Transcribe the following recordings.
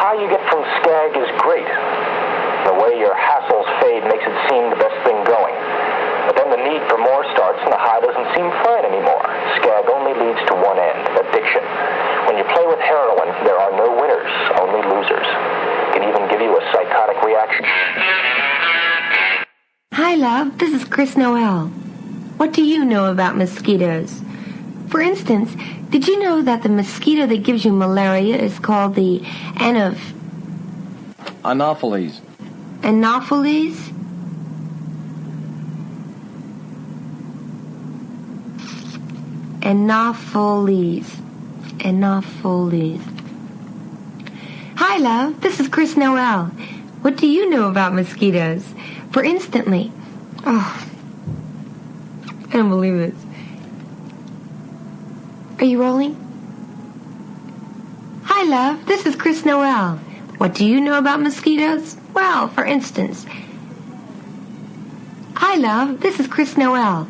high you get from Skag is great. The way your hassles fade makes it seem the best thing going. But then the need for more starts and the high doesn't seem fine anymore. Skag only leads to one end, addiction. When you play with heroin, there are no winners, only losers. It can even give you a psychotic reaction. Hi, love. This is Chris Noel. What do you know about mosquitoes? For instance, did you know that the mosquito that gives you malaria is called the Anopheles. Anopheles? Anopheles. Hi, love. This is Chris Noel. What do you know about mosquitoes? For instantly. Oh, I don't believe this. Are you rolling? Hi, love. This is Chris Noel. What do you know about mosquitoes? Well, for instance. Hi, love. This is Chris Noel.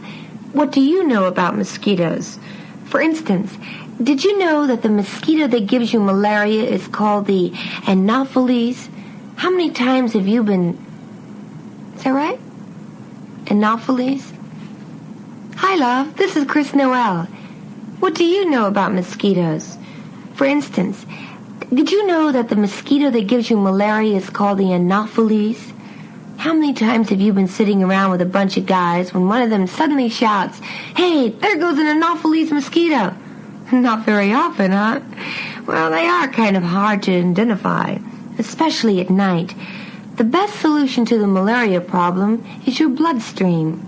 What do you know about mosquitoes? For instance, did you know that the mosquito that gives you malaria is called the Anopheles? How many times have you been... Is that right? Anopheles? Hi, love. This is Chris Noel. What do you know about mosquitoes? For instance, did you know that the mosquito that gives you malaria is called the Anopheles? How many times have you been sitting around with a bunch of guys when one of them suddenly shouts, "Hey, there goes an Anopheles mosquito"? Not very often, huh? Well, they are kind of hard to identify, especially at night. The best solution to the malaria problem is your bloodstream.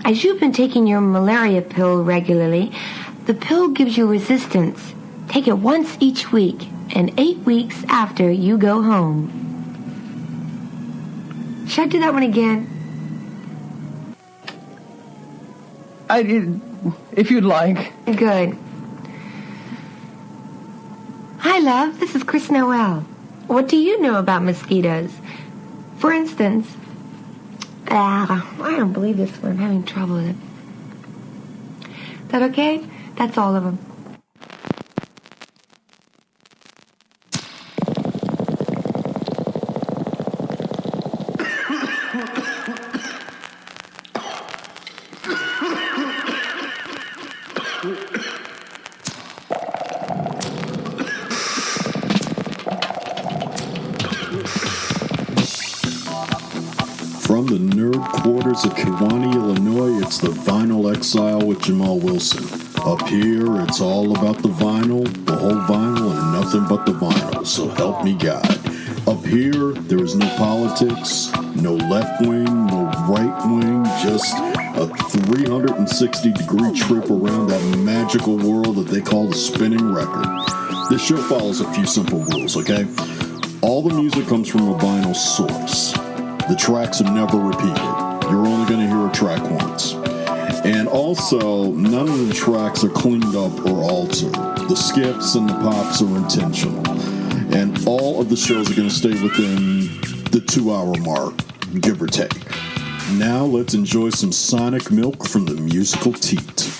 As you've been taking your malaria pill regularly, the pill gives you resistance. Take it once each week and 8 weeks after you go home. Should I do that one again? I did, if you'd like. Good. Hi, love. This is Chris Noel. What do you know about mosquitoes? For instance, I don't believe this one. I'm having trouble with it. Is that okay? That's all of them. From the nerd quarters of Kewanee, Illinois, it's the Vinyl Exile with Jamal Wilson. Up here, it's all about the vinyl, the whole vinyl, and nothing but the vinyl, so help me God. Up here, there is no politics, no left wing, no right wing, just a 360-degree trip around that magical world that they call the spinning record. This show follows a few simple rules, okay? All the music comes from a vinyl source. The tracks are never repeated. You're only going to hear a track once. And also, none of the tracks are cleaned up or altered. The skips and the pops are intentional. And all of the shows are going to stay within the 2-hour mark, give or take. Now let's enjoy some sonic milk from the musical teat.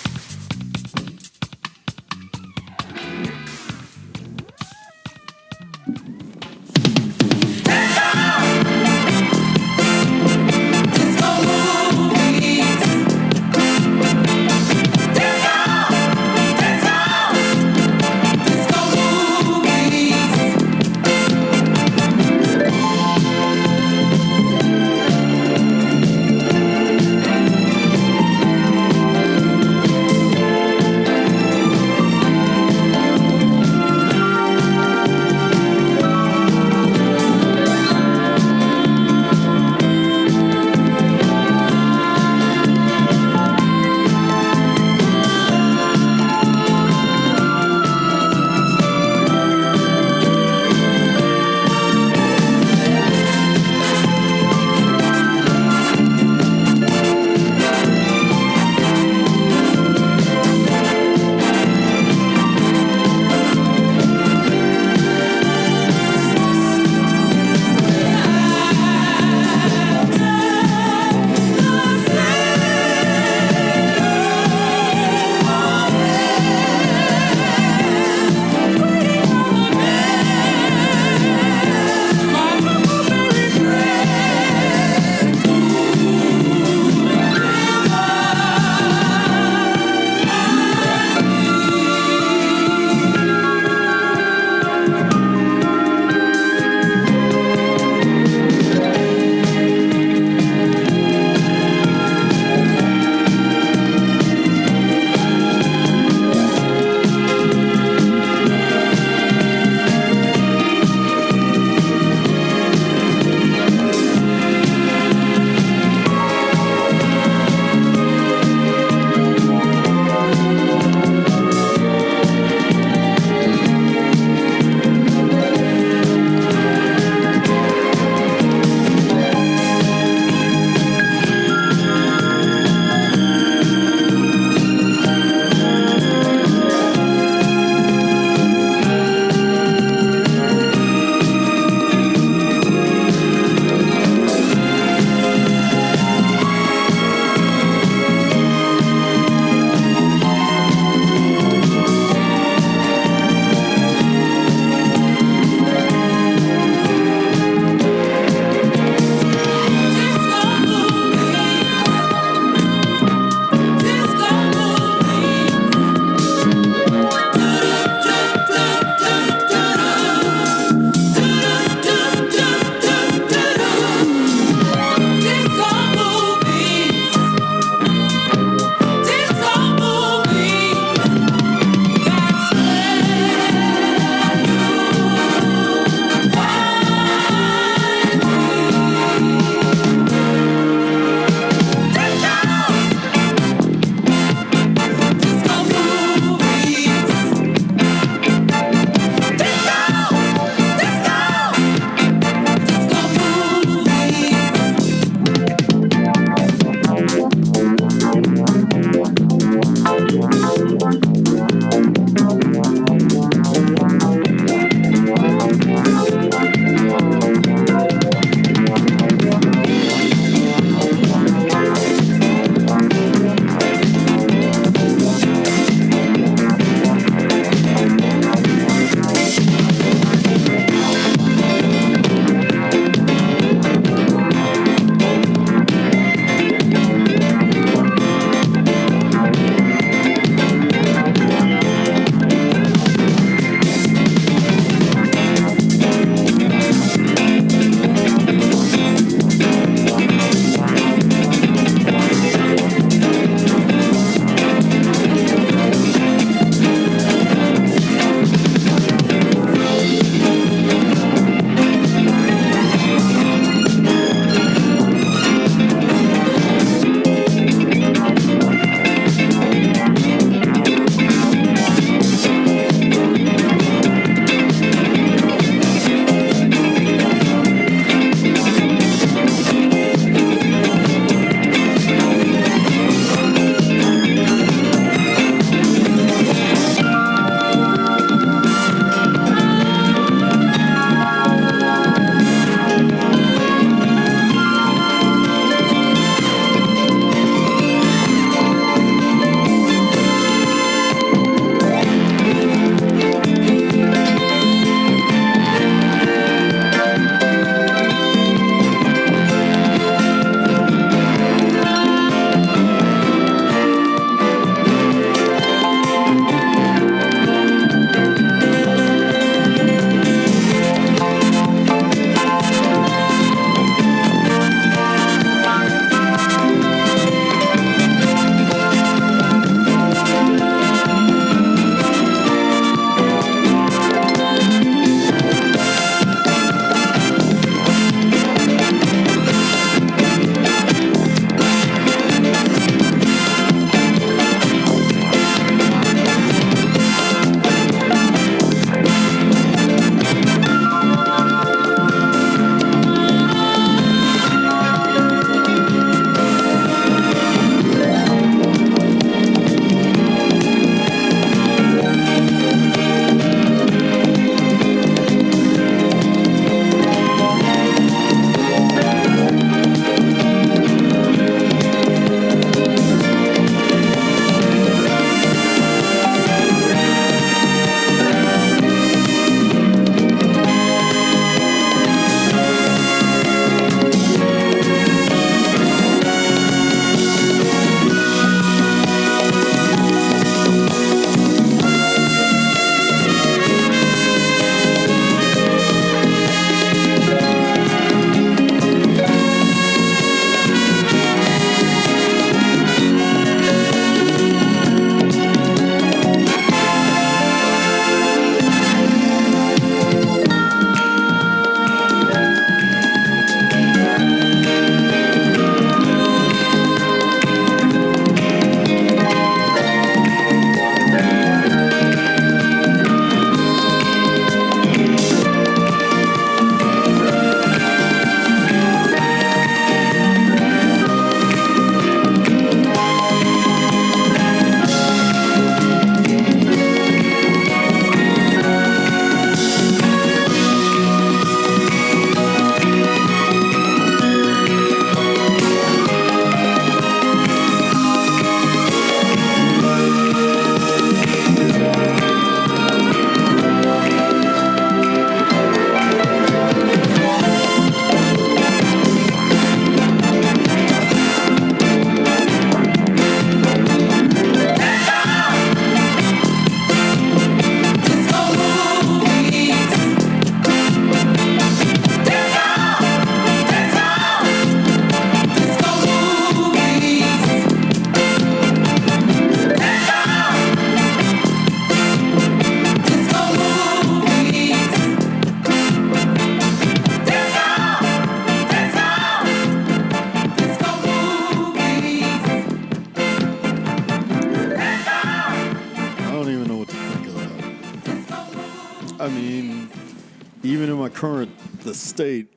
my current state,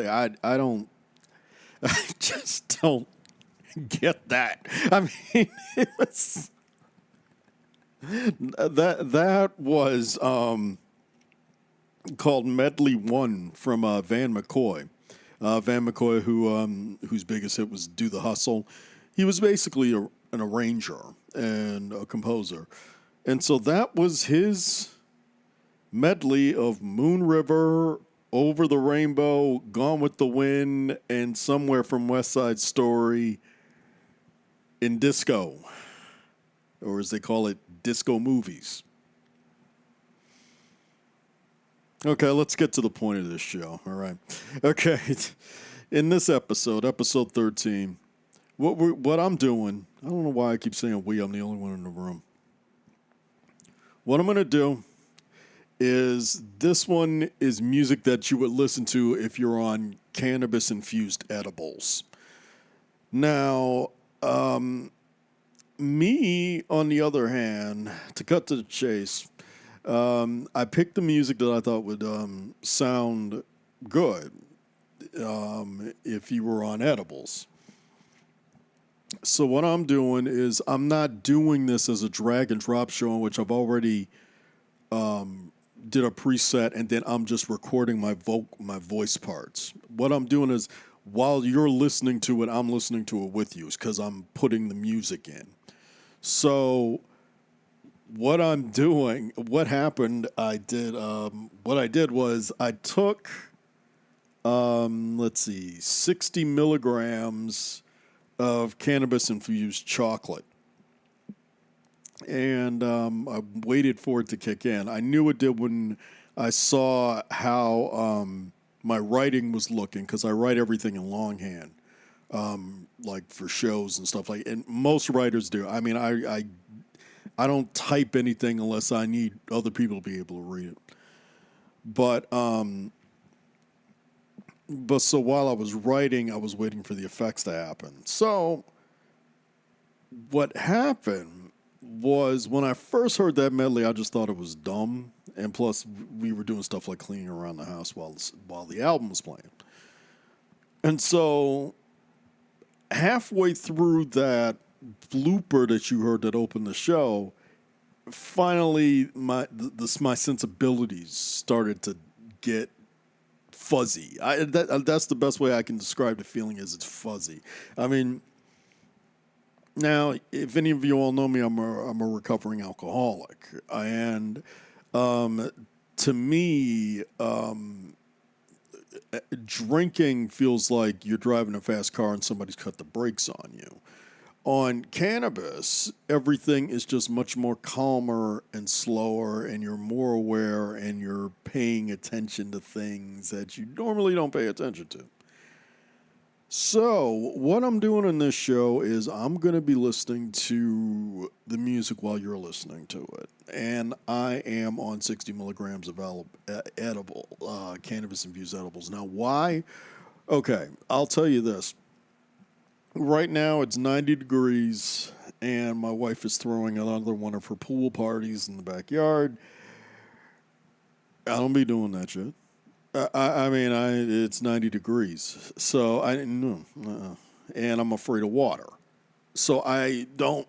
I don't, I just don't get that. I mean, it was, that was called Medley 1 from Van McCoy. Van McCoy, whose biggest hit was Do the Hustle. He was basically an arranger and a composer. And so that was his medley of Moon River, Over the Rainbow, Gone with the Wind, and Somewhere from West Side Story in disco, or as they call it, disco movies. Okay, let's get to the point of this show, all right? Okay, in this episode 13, what I'm doing, I don't know why I keep saying we, I'm the only one in the room. What I'm going to do is, this one is music that you would listen to if you're on cannabis-infused edibles. Now, me, on the other hand, to cut to the chase, I picked the music that I thought would sound good if you were on edibles. So what I'm doing is, I'm not doing this as a drag and drop show in which I've already did a preset and then I'm just recording my voice parts. What I'm doing is, while you're listening to it, I'm listening to it with you, because I'm putting the music in. So what I'm doing, what happened, what I did was I took, 60 milligrams of cannabis-infused chocolate. And I waited for it to kick in. I knew it did when I saw how my writing was looking, because I write everything in longhand, like for shows and stuff like. And most writers do. I mean, I don't type anything unless I need other people to be able to read it. But so while I was writing, I was waiting for the effects to happen. So what happened was, when I first heard that medley, I just thought it was dumb. And plus, we were doing stuff like cleaning around the house while the album was playing. And so halfway through that blooper that you heard that opened the show, finally my sensibilities started to get fuzzy. That's the best way I can describe the feeling, is it's fuzzy. I mean, now, if any of you all know me, I'm a recovering alcoholic, and to me, drinking feels like you're driving a fast car and somebody's cut the brakes on you. On cannabis, everything is just much more calmer and slower, and you're more aware, and you're paying attention to things that you normally don't pay attention to. So, what I'm doing in this show is, I'm going to be listening to the music while you're listening to it. And I am on 60 milligrams of cannabis-infused edibles. Now, why? Okay, I'll tell you this. Right now, it's 90 degrees, and my wife is throwing another one of her pool parties in the backyard. I don't be doing that shit. It's 90 degrees, so and I'm afraid of water, so I don't,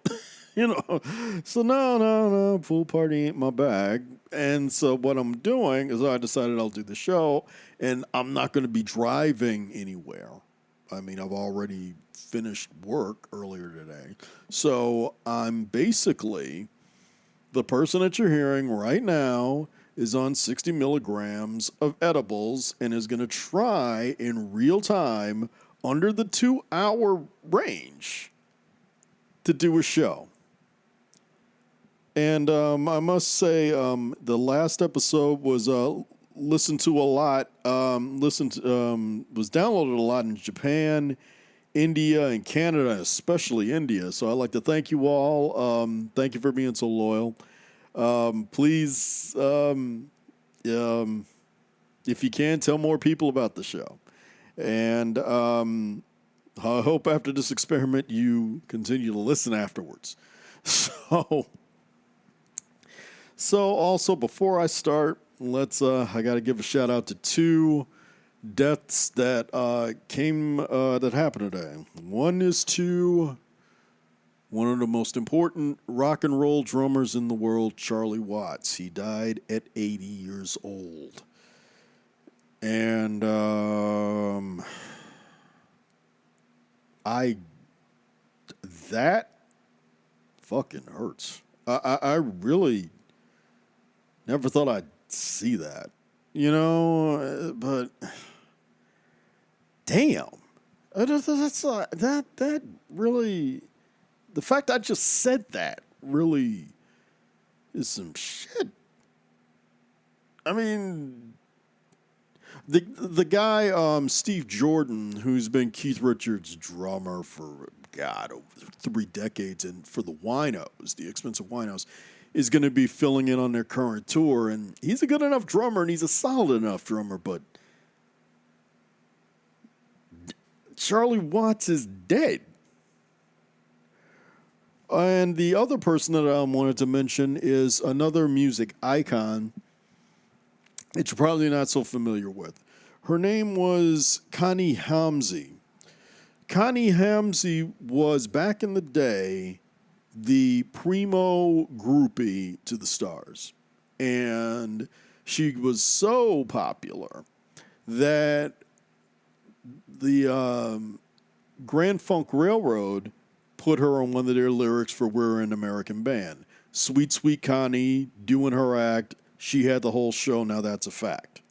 so no, pool party ain't my bag. And so what I'm doing is, I decided I'll do the show, and I'm not going to be driving anywhere. I mean, I've already finished work earlier today, so I'm basically, the person that you're hearing right now is on 60 milligrams of edibles and is going to try in real time, under the 2-hour range, to do a show. And I must say, the last episode was listened to a lot, was downloaded a lot in Japan, India, and Canada, especially India. So I'd like to thank you all. Thank you for being so loyal. Please, if you can, tell more people about the show. And I hope after this experiment you continue to listen afterwards. So also, before I start, I got to give a shout out to two deaths that that happened today. One is to one of the most important rock and roll drummers in the world, Charlie Watts. He died at 80 years old. And that fucking hurts. I really never thought I'd see that, but damn, that really, the fact I just said that really is some shit. I mean, the guy, Steve Jordan, who's been Keith Richards' drummer for, over 3 decades, and for the Winos, the Expensive Winos, is going to be filling in on their current tour. And he's a good enough drummer, and he's a solid enough drummer, but Charlie Watts is dead. And the other person that I wanted to mention is another music icon that you're probably not so familiar with. Her name was Connie Hamzy. Connie Hamzy was, back in the day, the primo groupie to the Stars. And she was so popular that the Grand Funk Railroad put her on one of their lyrics for We're an American Band. Sweet, sweet Connie doing her act. She had the whole show. Now that's a fact.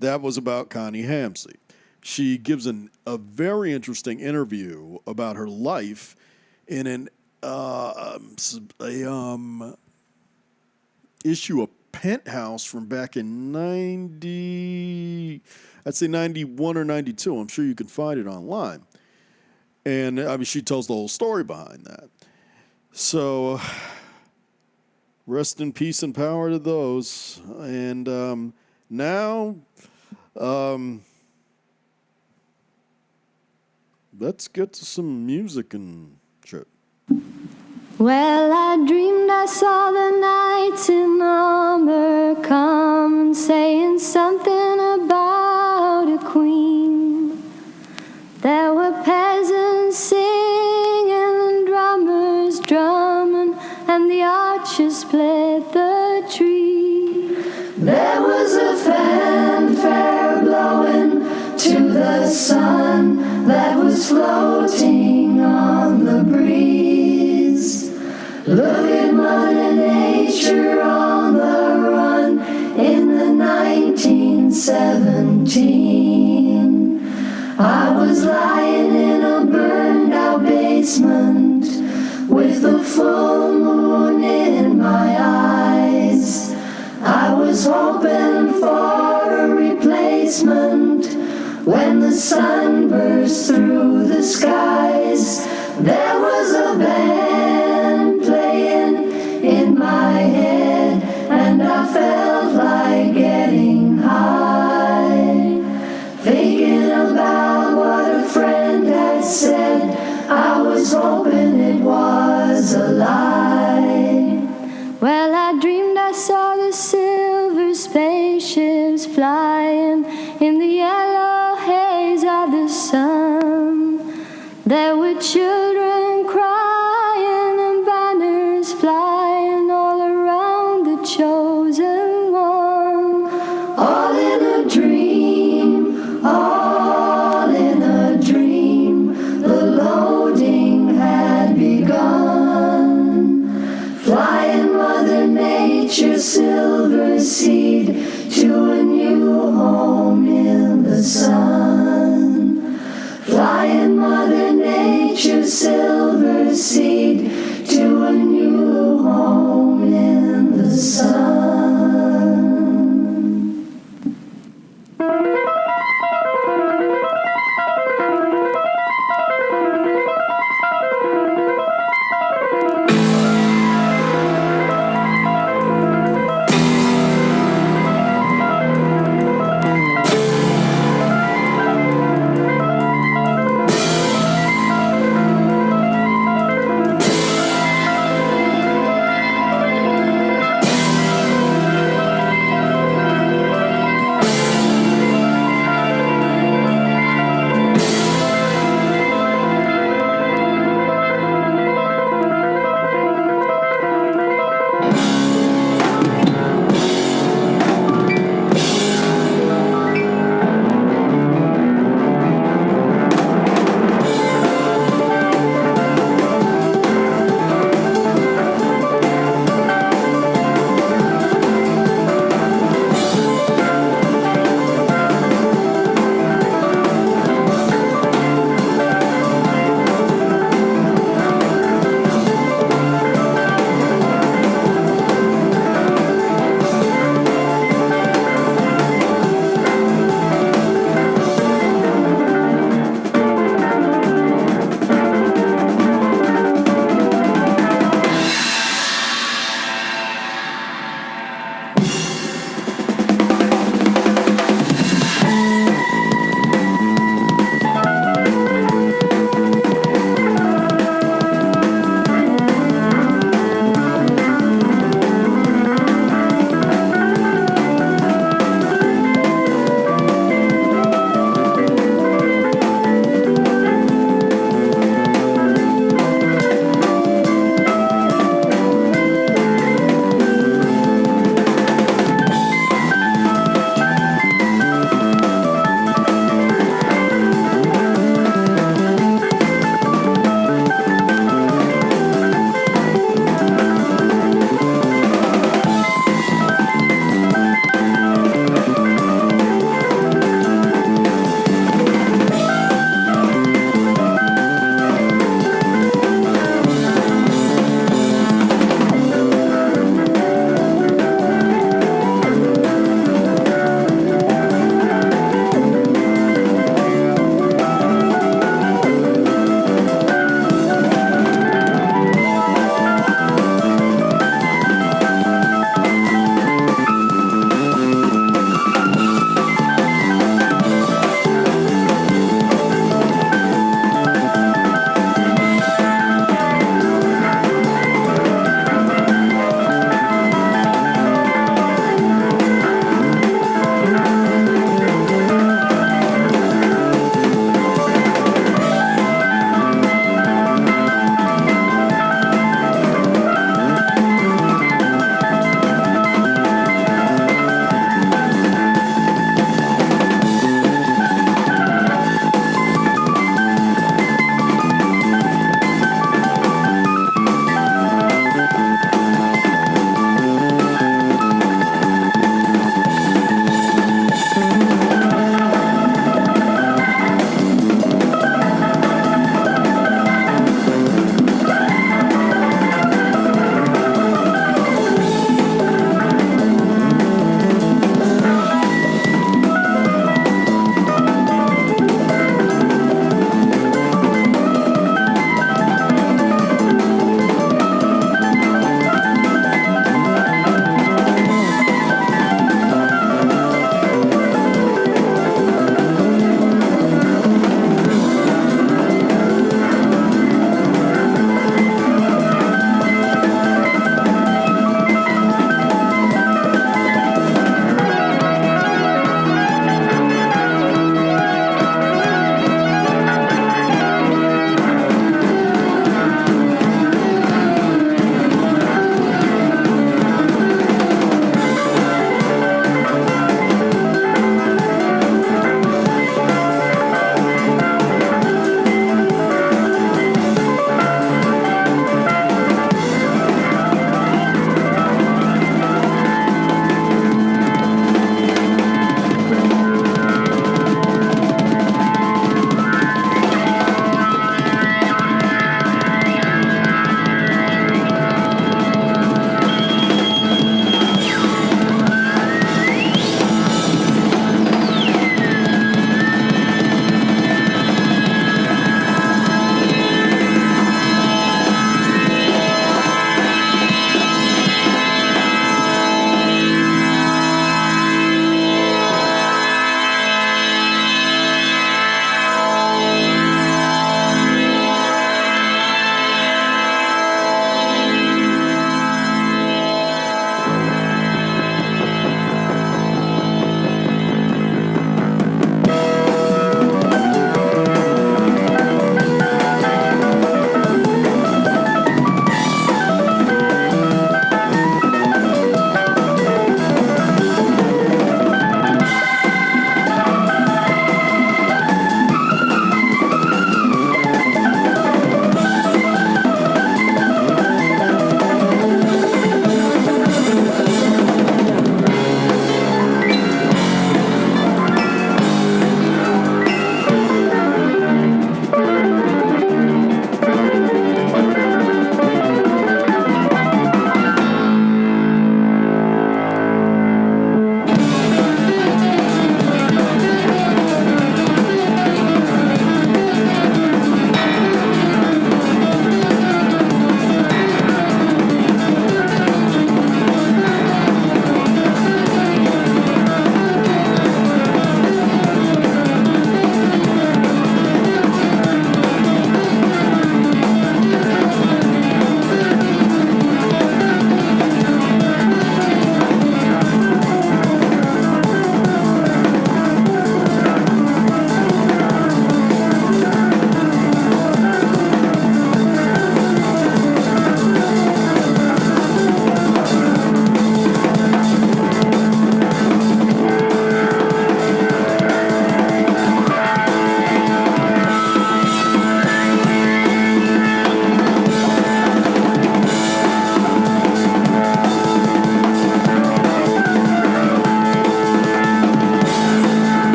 That was about Connie Hamzy. She gives a very interesting interview about her life in an issue of Penthouse from back in 91 or 92. I'm sure you can find it online. And I mean, she tells the whole story behind that. So rest in peace and power to those. And now let's get to some music and shit. Well, I dreamed I saw the knights in armor come, saying something about a queen. There were peasants singing and drummers drumming, and the archers played the tree. There was a fanfare blowing to the sun that was floating on the breeze. Look at Mother Nature on the run in the 1917. I was lying in a burned out basement with the full moon in my eyes. I was hoping for a replacement when the sun burst through the skies. There was a band playing in my head, and I felt like getting high, thinking about what a friend had said. I was hoping it was a lie. Well, I dreamed I saw the silver spaceships flying in the yellow haze of the sun. There were children crying and banners flying all around the chosen one. All in a dream, all in a dream. The loading had begun. Flying Mother Nature's silver seed to a new home in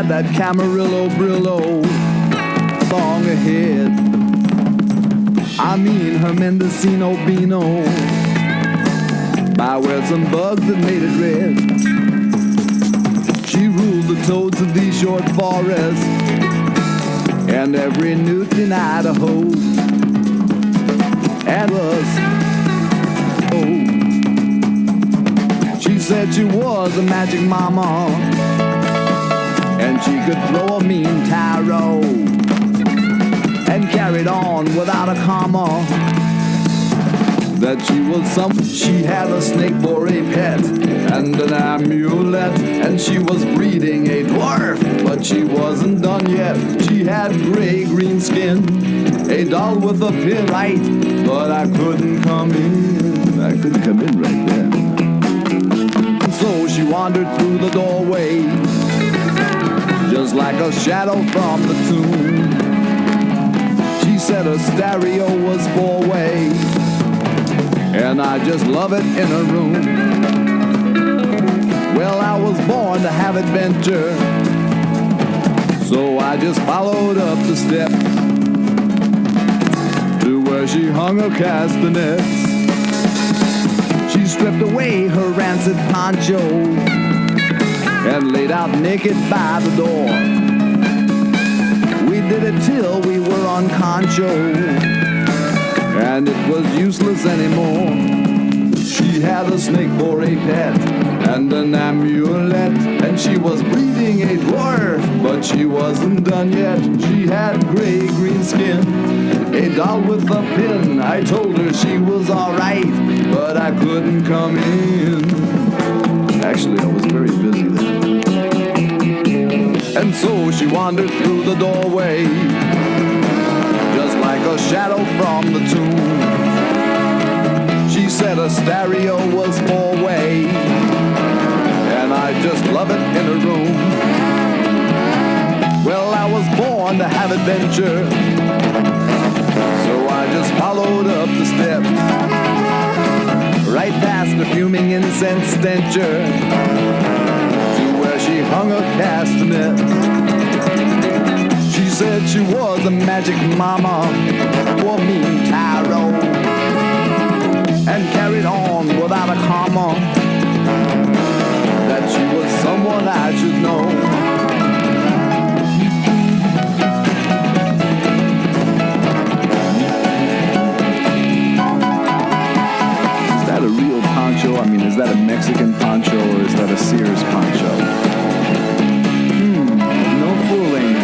had that Camarillo Brillo long ahead. I mean her Mendocino Beano, by where some bugs that made it red. She ruled the toads of these short forests and every newt in Idaho, and was she said she was a magic mama, and she could throw a mean tarot and carried on without a comma. That she was she had a snake for a pet and an amulet, and she was breeding a dwarf, but she wasn't done yet. She had gray-green skin, a doll with a pin, right, but I couldn't come in. I couldn't come in right then. So she wandered through the doorway, just like a shadow from the tomb. She said her stereo was four-way, and I just love it in a room. Well, I was born to have adventure, so I just followed up the steps to where she hung her castanets. She stripped away her rancid poncho and laid out naked by the door. We did it till we were on concho, and it was useless anymore. She had a snake for a pet and an amulet, and she was breeding a dwarf, but she wasn't done yet. She had gray-green skin, a doll with a pin. I told her she was alright, but I couldn't come in. Actually, I was very busy then. And so she wandered through the doorway, just like a shadow from the tomb. She said a stereo was four-way, and I just love it in a room. Well, I was born to have adventure, so I just followed up the steps, right past the fuming incense stencher, to where she hung her castanet. She said she was a magic mama for mean tarot, and carried on without a comma, that she was someone I should know. Is that a real poncho? I mean, is that a Mexican poncho, or is that a Sears poncho? No fooling.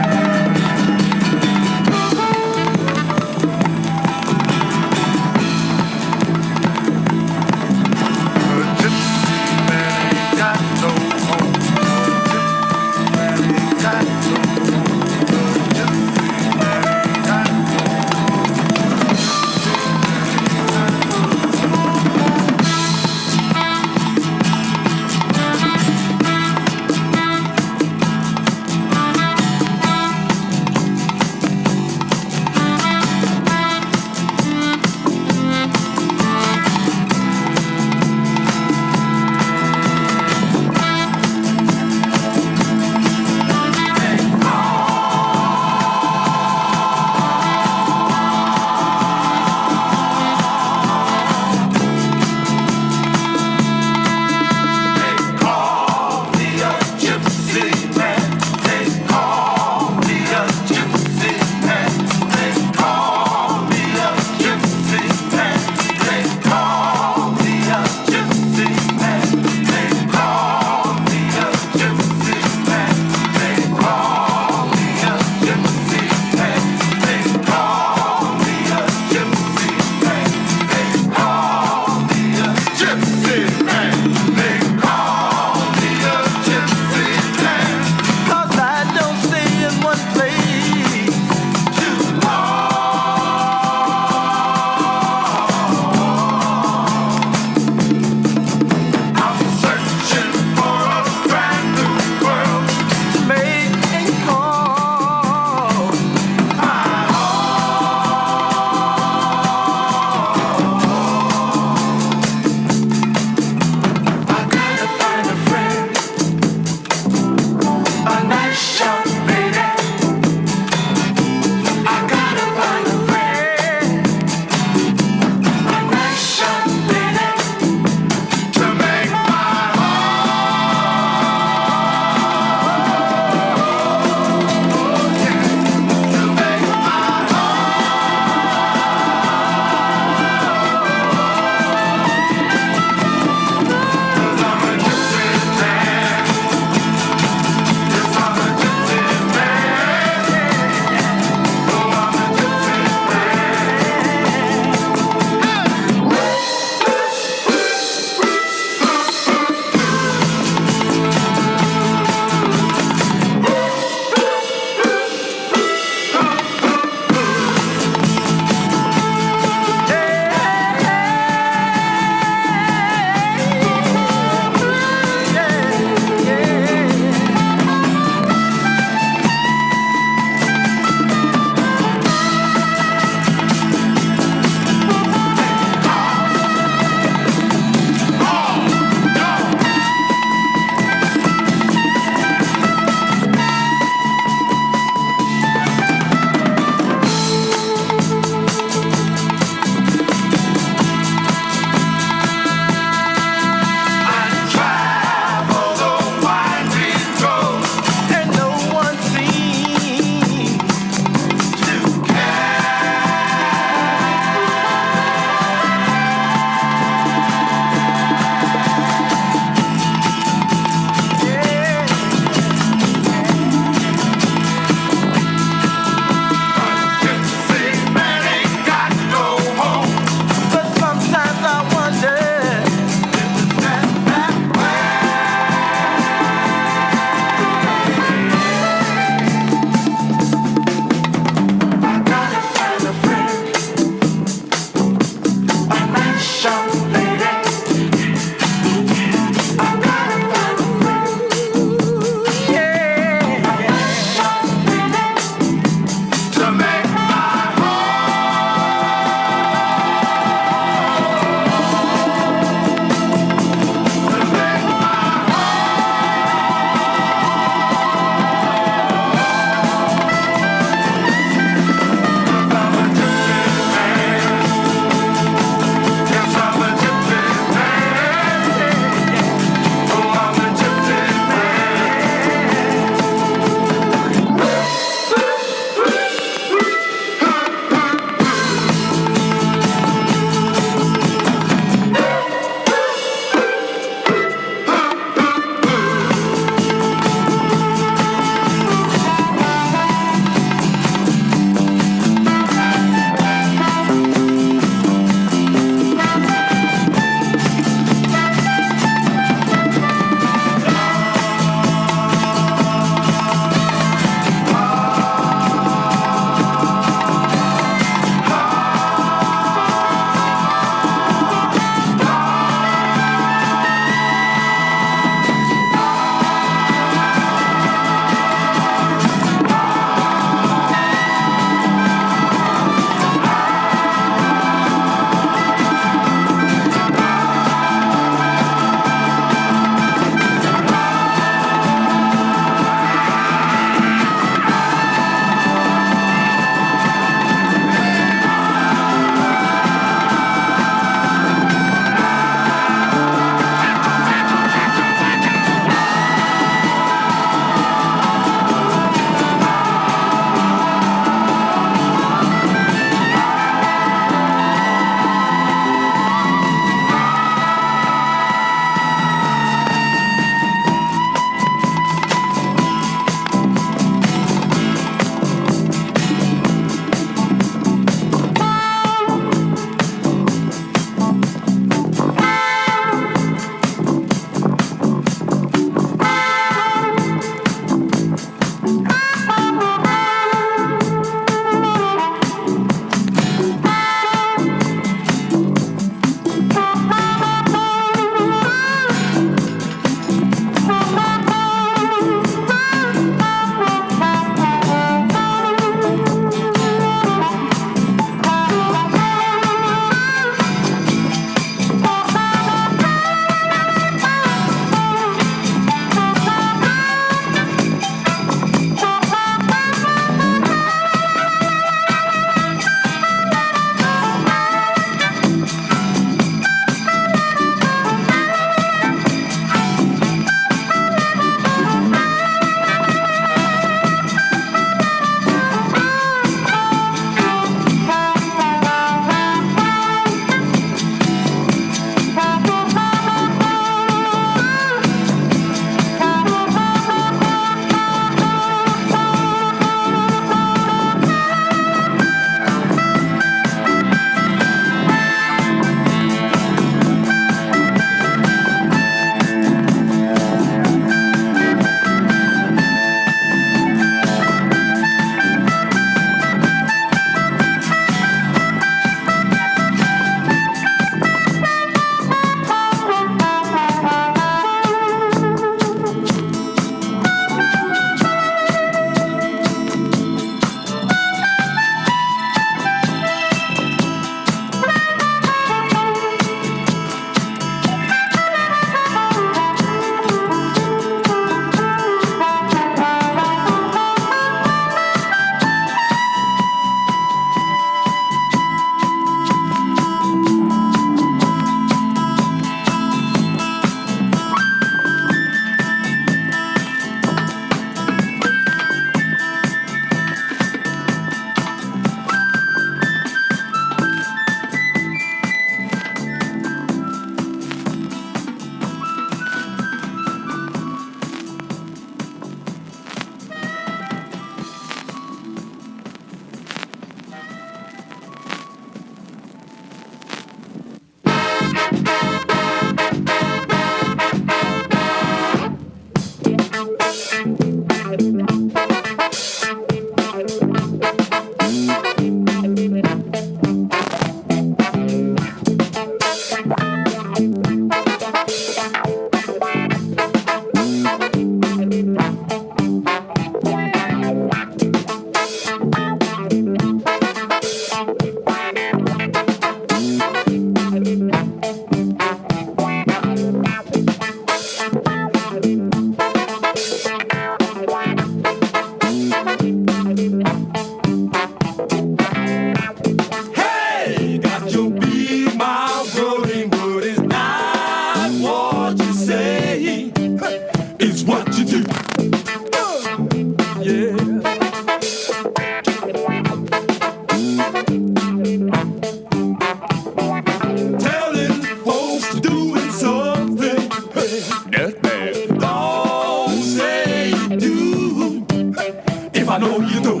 know you do.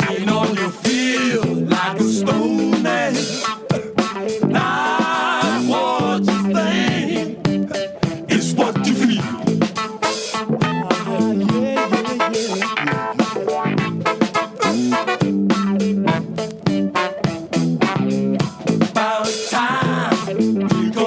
Chain on your feel like a stone man. Not what you think, it's what you feel. About time we go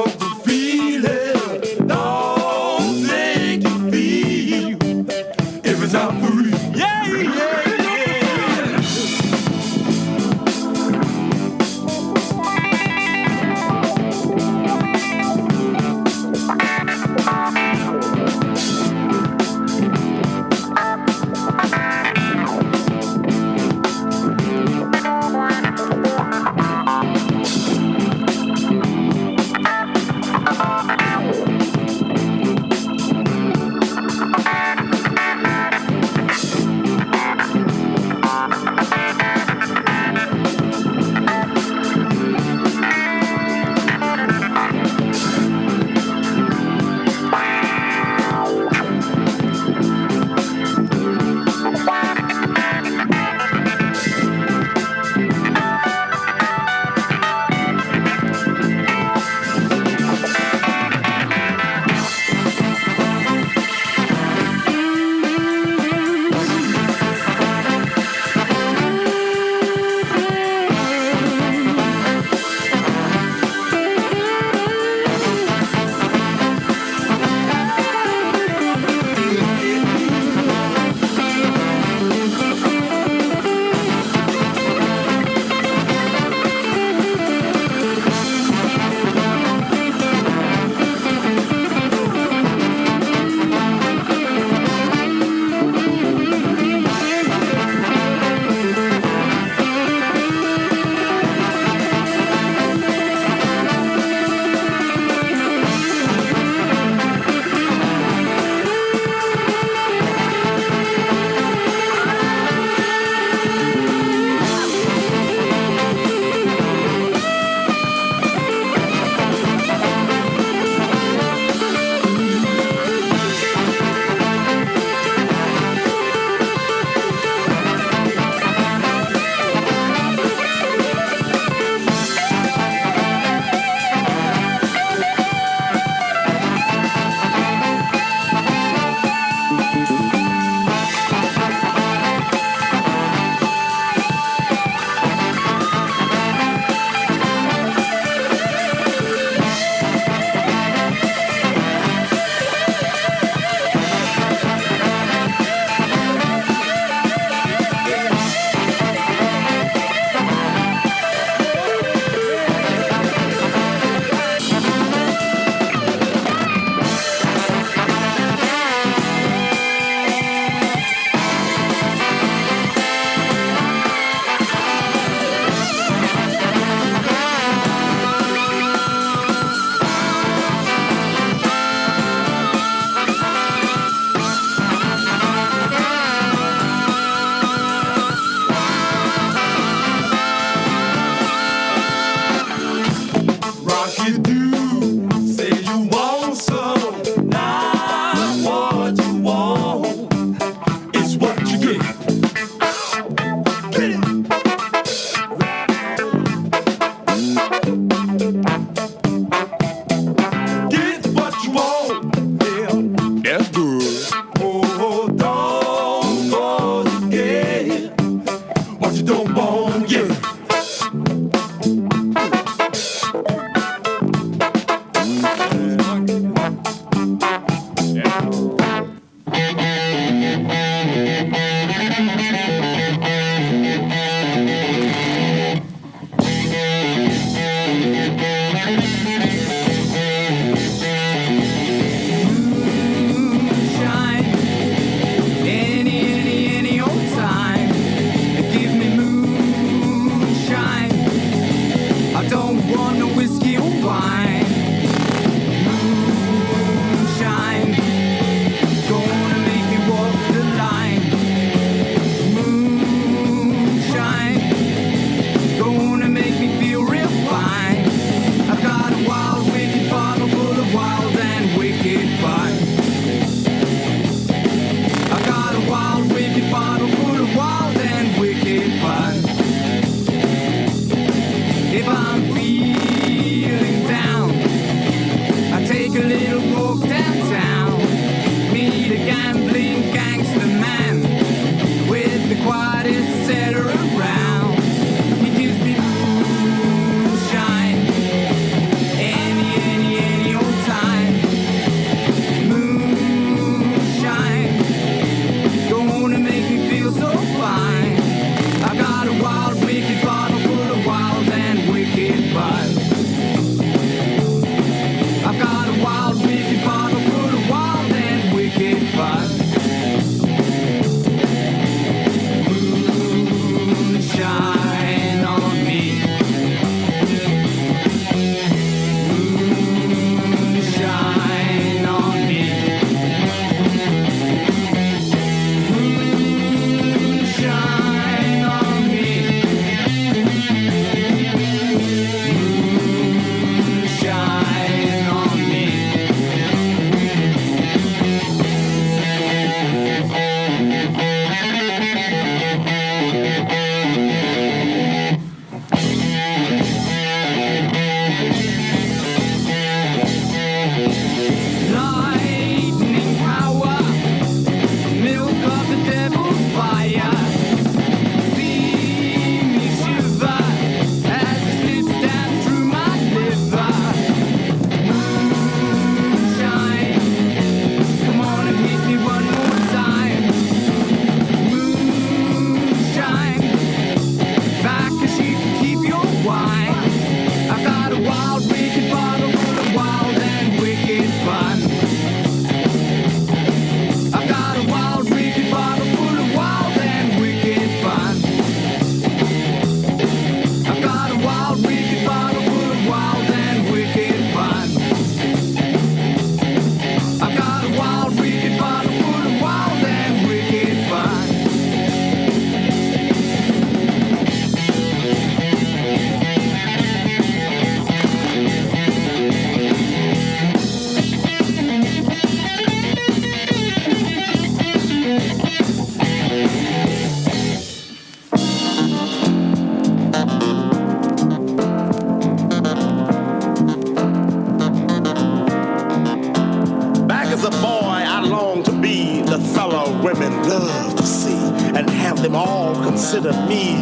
all consider me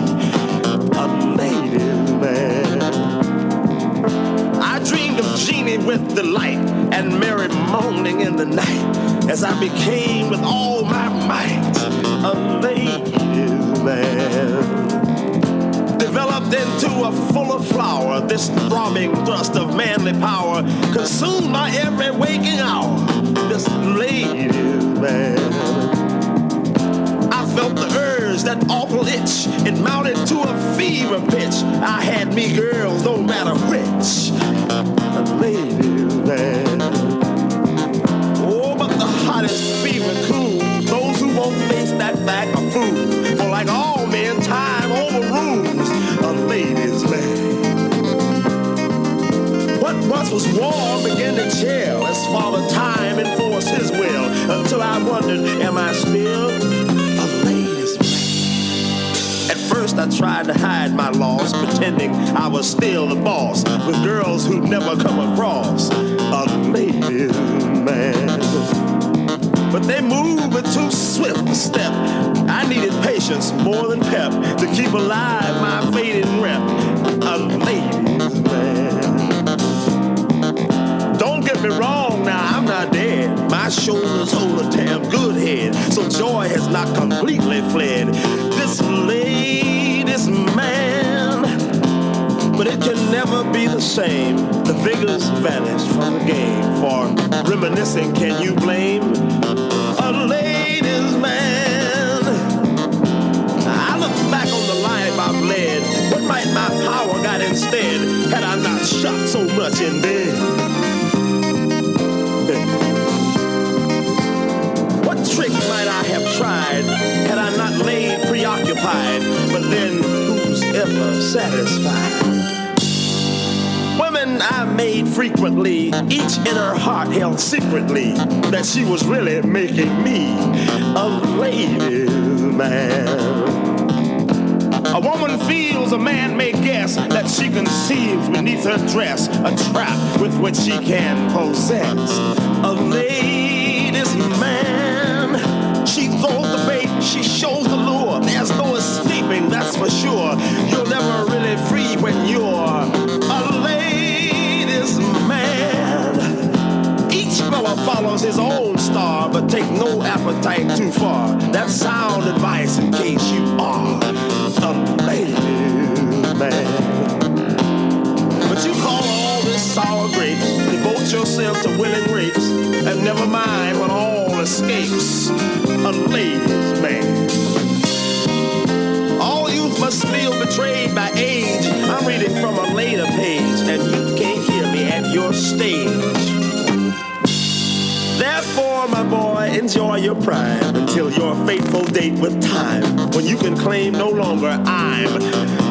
a ladies' man. I dreamed of Jeannie with delight and Mary moaning in the night as I became with all my might a ladies' man. Developed into a fuller flower, this throbbing thrust of manly power consumed my every waking hour, this ladies' man. I felt the urge, that awful itch, it mounted to a fever pitch. I had me girls, no matter which, a ladies' man. Oh, but the hottest fever cool, those who won't face that fact are fools. For like all men, time overrules a ladies' man. What once was warm began to chill as Father Time enforced his will, until I wondered, am I still a ladies' man? At first I tried to hide my loss, pretending I was still the boss, with girls who'd never come across a ladies' man. But they moved with too swift a step. I needed patience more than pep to keep alive my fading rep, a ladies' man. Don't get me wrong now, I'm not dead. My shoulders hold a damn good head, so joy has not completely fled. This ladies' man, but it can never be the same. The vigor's vanished from the game. For reminiscing, can you blame a ladies' man? I look back on the life I've led. What might my power got instead had I not shot so much in bed? What trick might I have tried had I not laid preoccupied? But then who's ever satisfied? Women I made frequently, each in her heart held secretly that she was really making me a ladies' man. A woman feels, a man may guess, that she conceives beneath her dress a trap with which she can possess a ladies' man. She throws the bait, she shows the lure. There's no escaping, that's for sure. You're never really free when you're a ladies' man. Each fella follows his own star, but take no appetite too far. That's sound advice in case you are a ladies' man. But you call all this sour grapes, devote yourself to willing rapes, and never mind when all escapes a ladies' man. All youth must feel betrayed by age. I'm reading from a later page, and you can't hear me at your stage. Therefore, my boy, enjoy your prime until your fateful date with time, when you can claim no longer I'm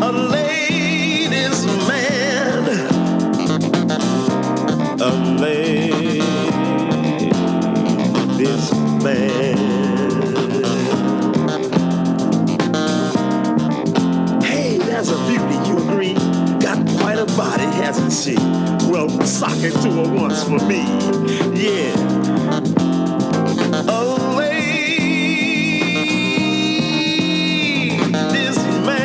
a ladies' man. A ladies' man. Hey, there's a beauty, you agree? Got quite a body, hasn't she? Well, sock it to her once for me. Yeah. A ladies' man.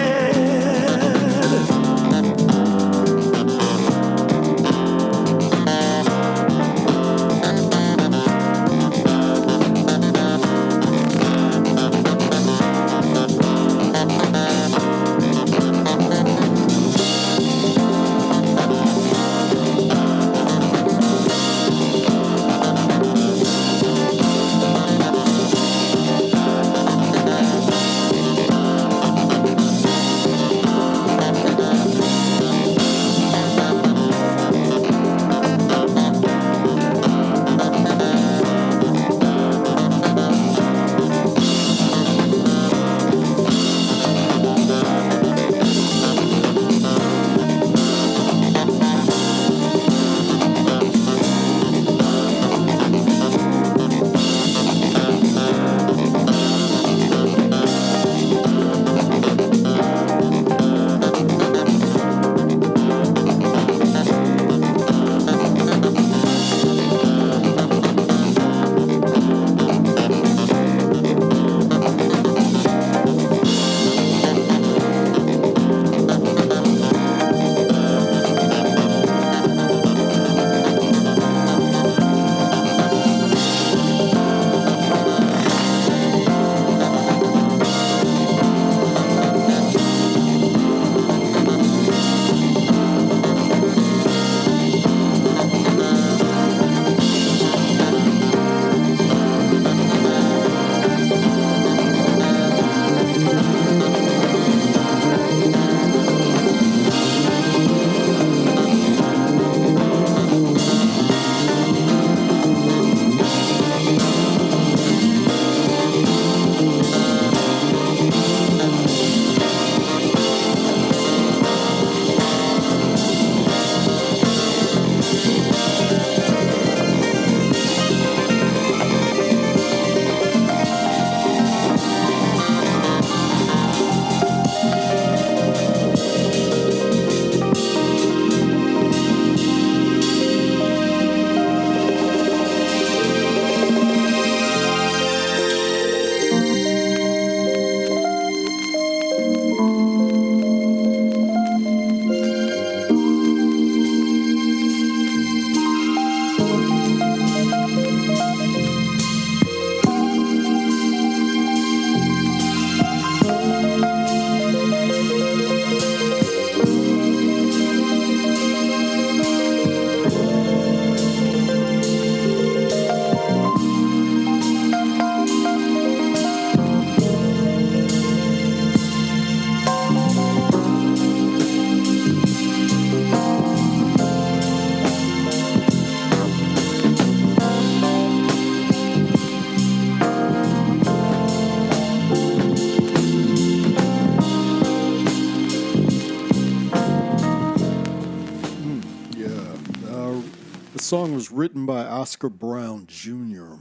The song was written by Oscar Brown Jr.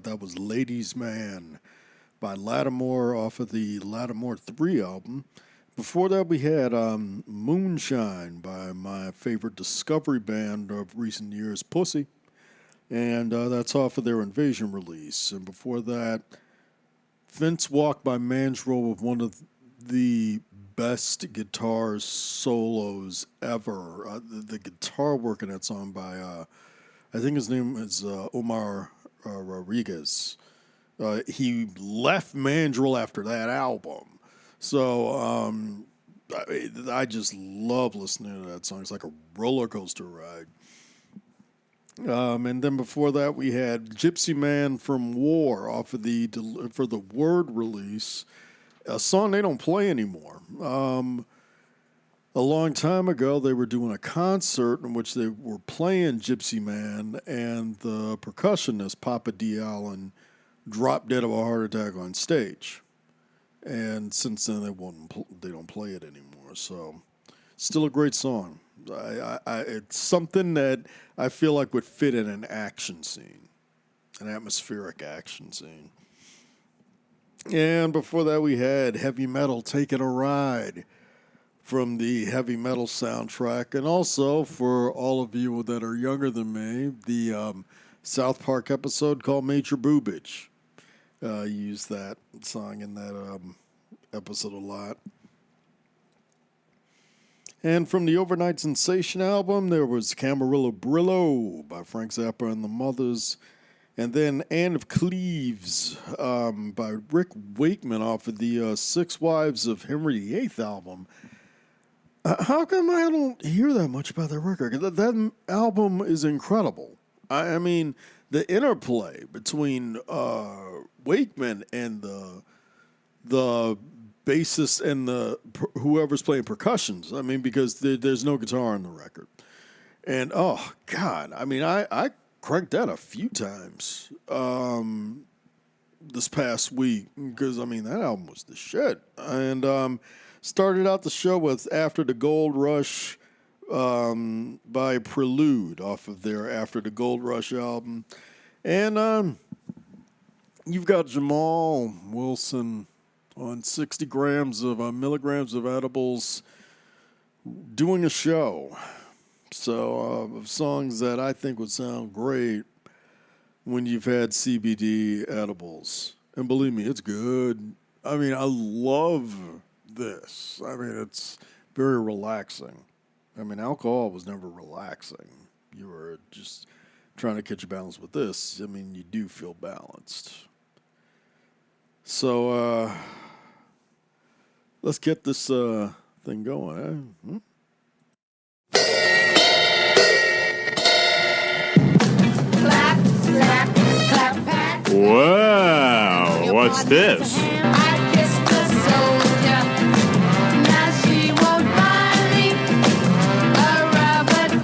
That was Ladies' Man by Latimore off of the Latimore 3 album. Before that, we had Moonshine by my favorite Discovery band of recent years, Pussy. And that's off of their Invasion release. And before that, Fence Walk by Mandrill with one of the best guitar solos ever. The guitar work in that song by, I think his name is Omar Rodriguez. He left Mandrill after that album. So I just love listening to that song. It's like a roller coaster ride. And then before that, we had Gypsy Man from War off of for the Word release, a song they don't play anymore. A long time ago, they were doing a concert in which they were playing Gypsy Man, and the percussionist, Papa D. Allen, dropped dead of a heart attack on stage. And since then, they don't play it anymore. So, still a great song. It's something that I feel like would fit in an action scene, an atmospheric action scene. And before that, we had Heavy Metal Taking a Ride from the Heavy Metal soundtrack. And also, for all of you that are younger than me, the South Park episode called Major Boobage. Used that song in that episode a lot. And from the Overnight Sensation album, there was Camarillo Brillo by Frank Zappa and the Mothers. And then Anne of Cleves by Rick Wakeman off of the Six Wives of Henry VIII album. How come I don't hear that much about that record? That album is incredible. I mean, the interplay between Wakeman and the bassist and whoever's playing percussions. I mean, because there's no guitar on the record. And, oh, God, I mean, I cranked that a few times this past week because, I mean, that album was the shit. And started out the show with After the Gold Rush by Prelude off of their After the Gold Rush album. And you've got Jamal Wilson on 60 milligrams of edibles doing a show. So, of songs that I think would sound great when you've had CBD edibles. And believe me, it's good. I mean, I love this. I mean, it's very relaxing. I mean, alcohol was never relaxing. You were just trying to catch a balance with this. I mean, you do feel balanced. So, let's get this thing going, eh? Clap, clap, clap, pat. Wow, what's this? I kissed the soldier. Now she won't buy me a rubber.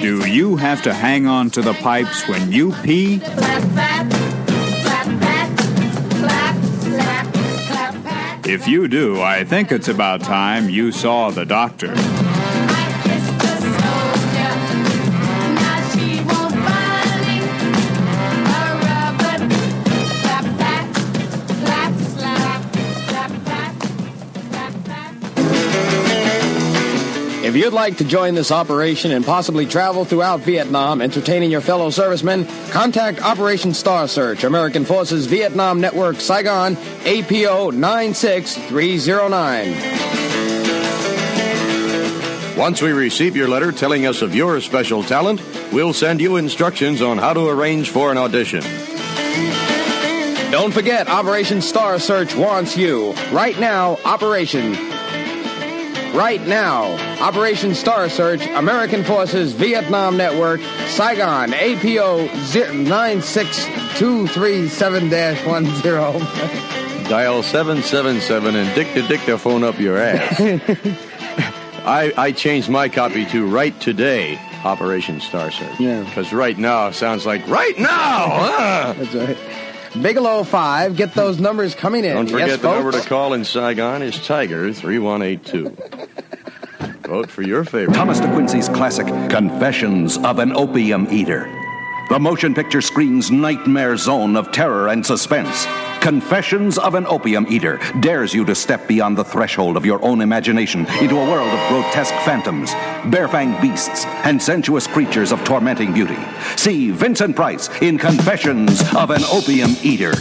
Do you have to hang on to the pipes when you pee? Clap, pat, clap, pat, clap, clap, clap, pat. If you do, I think it's about time you saw the doctor. I kissed the soldier. Now she won't buy me a rubber. Clap, pat, clap, slap, clap, pat, clap, pat. If you'd like to join this operation and possibly travel throughout Vietnam entertaining your fellow servicemen, contact Operation Star Search, American Forces Vietnam Network, Saigon, APO 96309. Once we receive your letter telling us of your special talent, we'll send you instructions on how to arrange for an audition. Don't forget, Operation Star Search wants you. Right now, Operation Star Search, American Forces Vietnam Network, Saigon, APO 96237-10. Dial 777 and dictaphone up your ass. I changed my copy to Right Today, Operation Star Search. Yeah. Because right now sounds like right now. That's right. Bigelow 5, get those numbers coming in. Don't forget yes, the number folks? to call in Saigon is Tiger 3182. vote for your favorite. Thomas De Quincey's classic, Confessions of an Opium Eater. The motion picture screen's nightmare zone of terror and suspense. Confessions of an Opium Eater dares you to step beyond the threshold of your own imagination into a world of grotesque phantoms, barefanged beasts, and sensuous creatures of tormenting beauty. See Vincent Price in Confessions of an Opium Eater.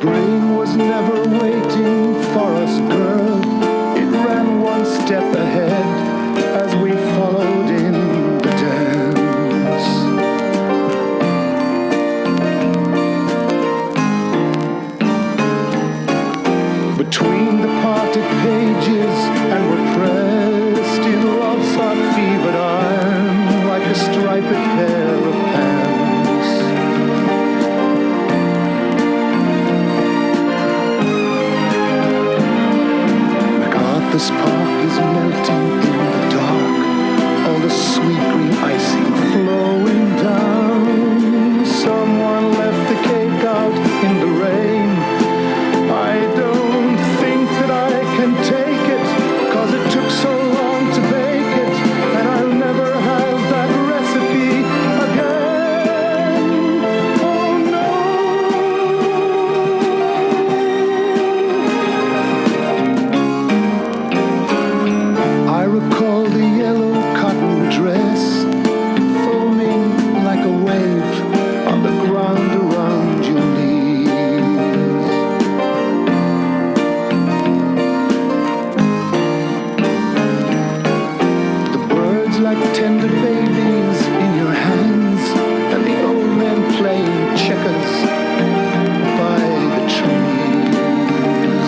brain was never waiting for us, girl. It ran one step ahead as we followed in the dance. Between the parted pages and were pressed in love's hot fevered iron like a striped pair of pants. MacArthur's Park is melting in the dark, all the sweet green icing flowing down. Someone left the cake out in the rain. I don't think that I can take it, 'cause it took so long to bake it, and I'll never have that recipe again. Oh no. I recall the yellow cotton dress foaming like a wave on the ground around your knees. The birds like tender babies in your hands, and the old men playing checkers by the trees.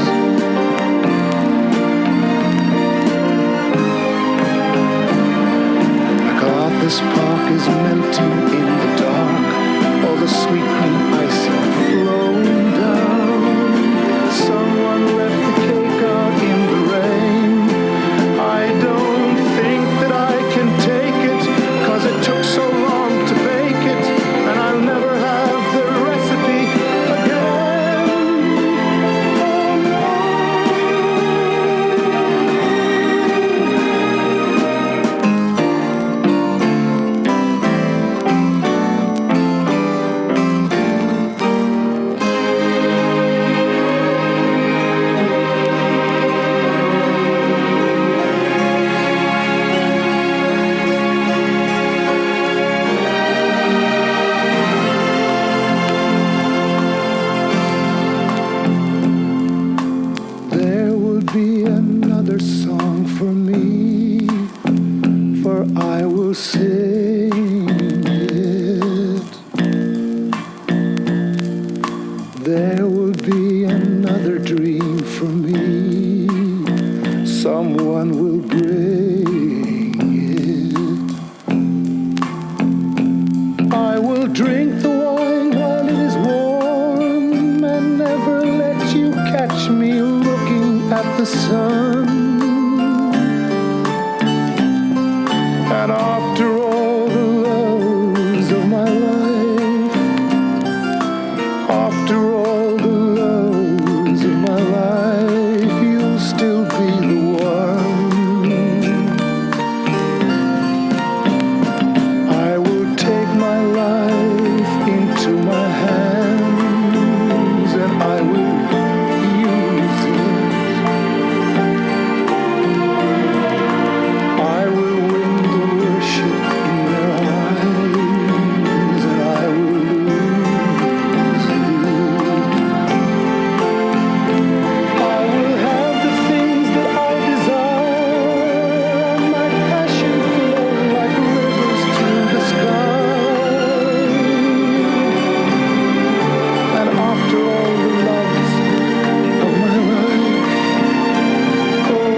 MacArthur's Park is melting in the dark, all the sweet green icing flowing down. Someone left the cake out in the rain. I don't think that I can take it, 'cause it took so long to bake it, and I'll never have the recipe again. Oh no. There will be another song for me, for I will sing it. There will be another dream for me, someone will bring it. I will drink the wine while it is warm, and never let you catch me looking at the sun. And after all the loves of my life, after all the loves of my life, you'll still be the one. I will take my life into my hands, and I will use it. I will win the worship in their eyes, and I will lose it. I will have the things that I desire, and my passion flow like rivers through the sky. And after all the loves of my life, oh,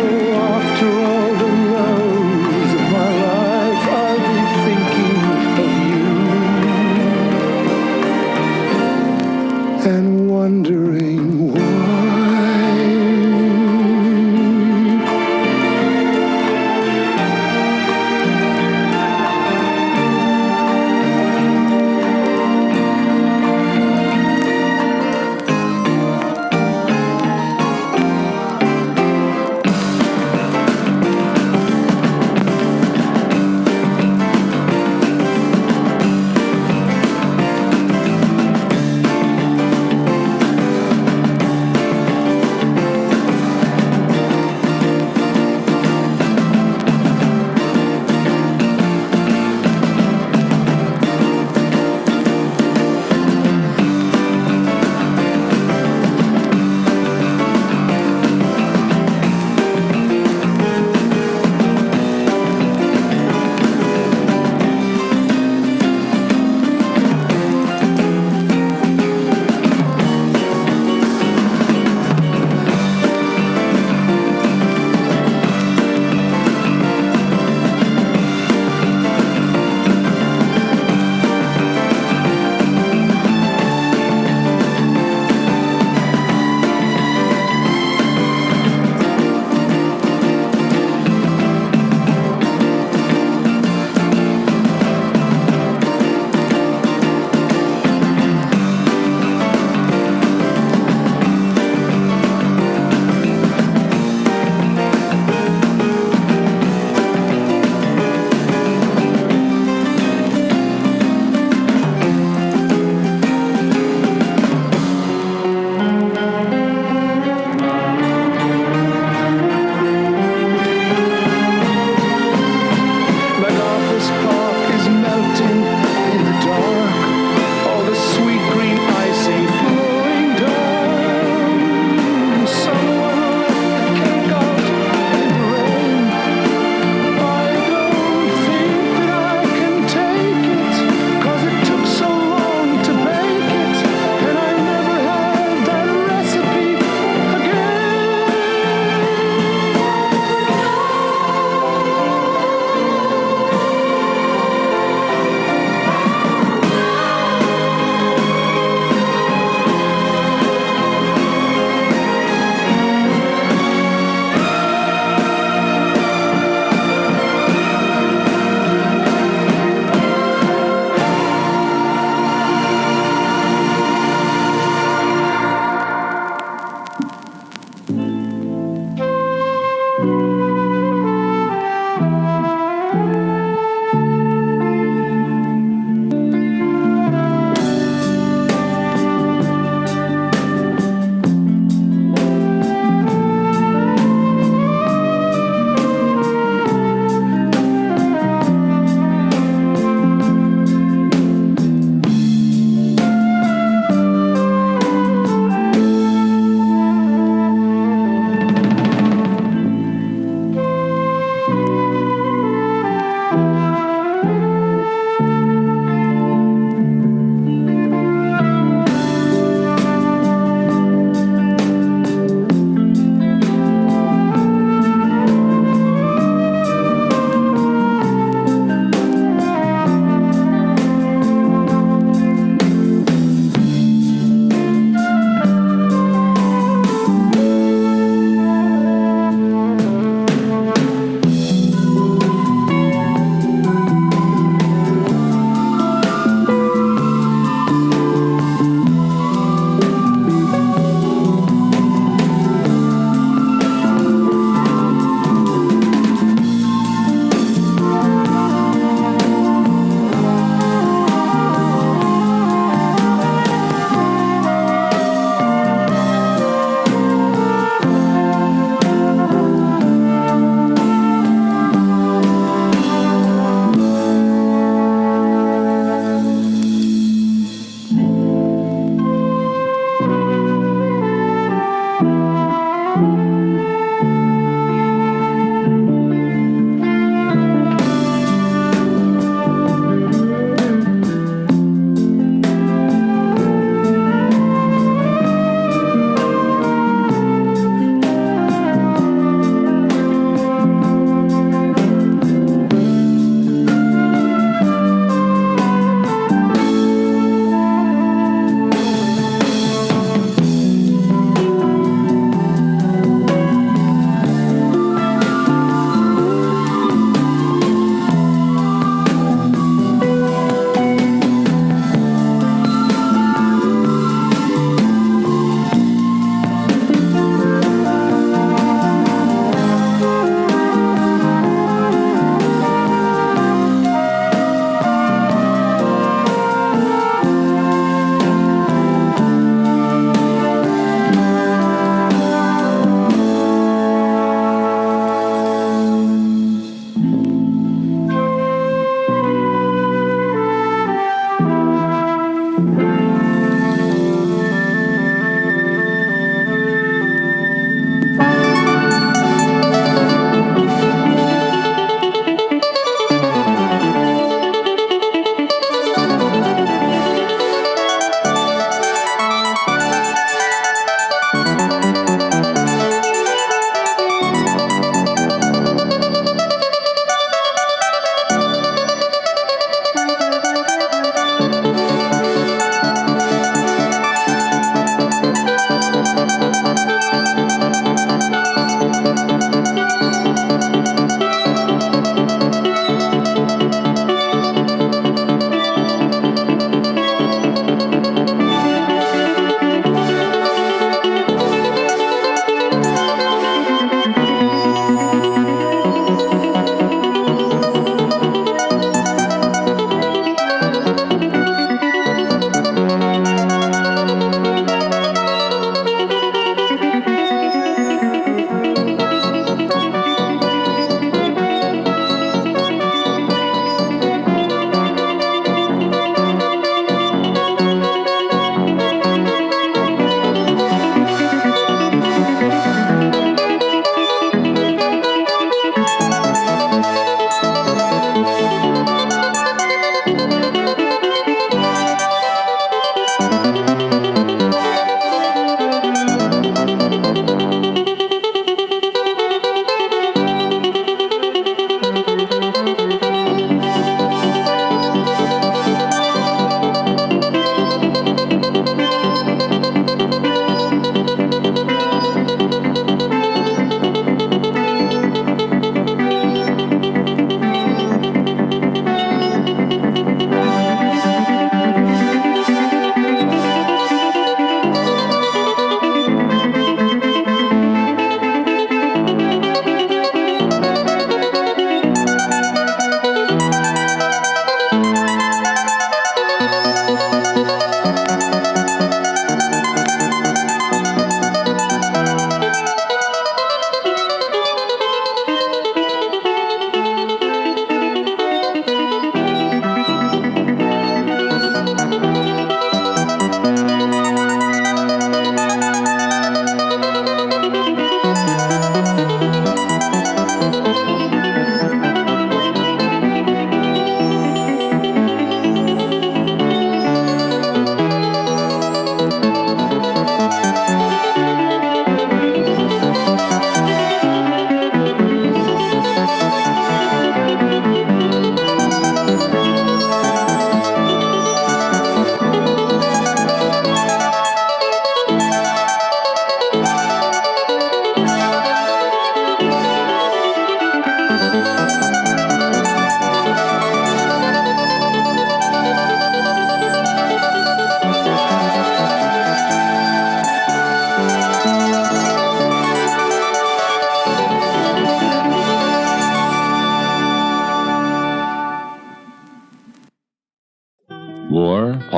after all the loves of my life, I'll be thinking of you and wondering why.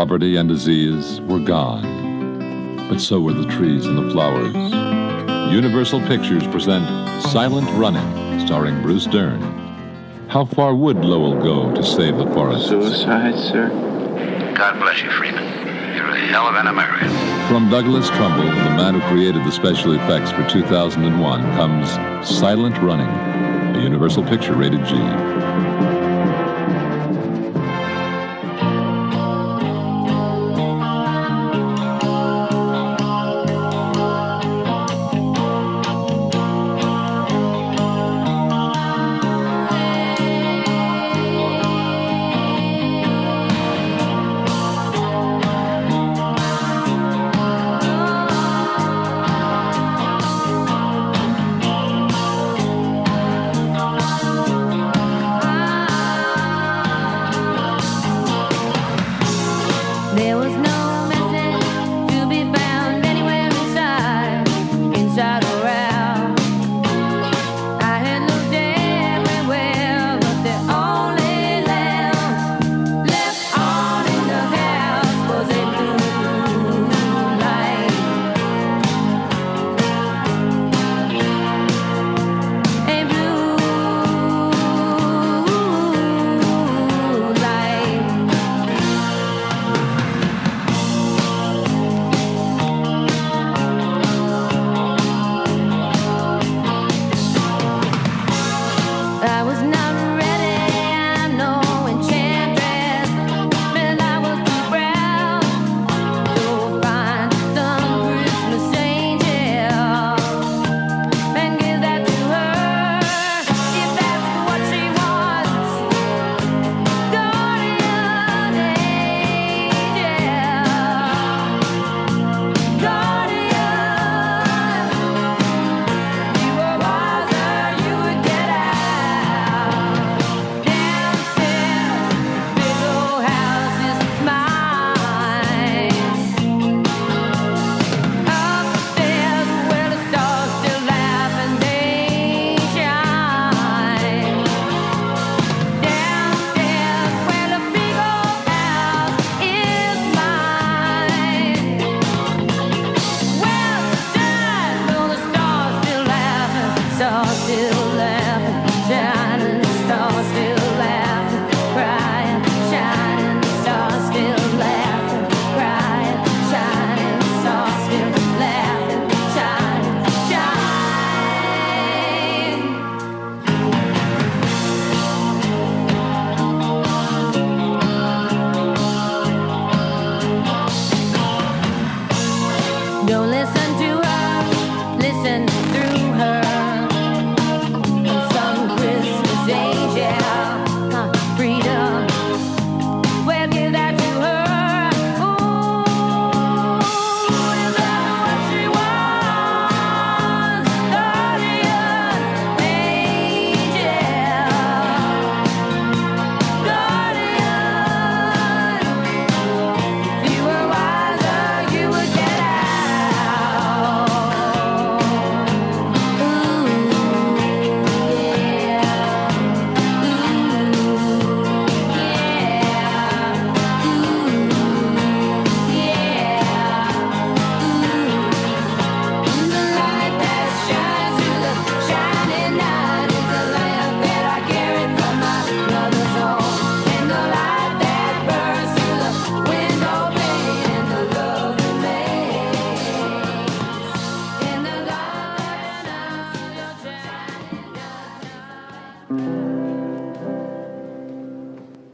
Poverty and disease were gone, but so were the trees and the flowers. Universal Pictures present Silent Running, starring Bruce Dern. How far would Lowell go to save the forest? Suicide, sir? God bless you, Freeman. You're a hell of an American. From Douglas Trumbull, the man who created the special effects for 2001, comes Silent Running, a Universal Picture rated G.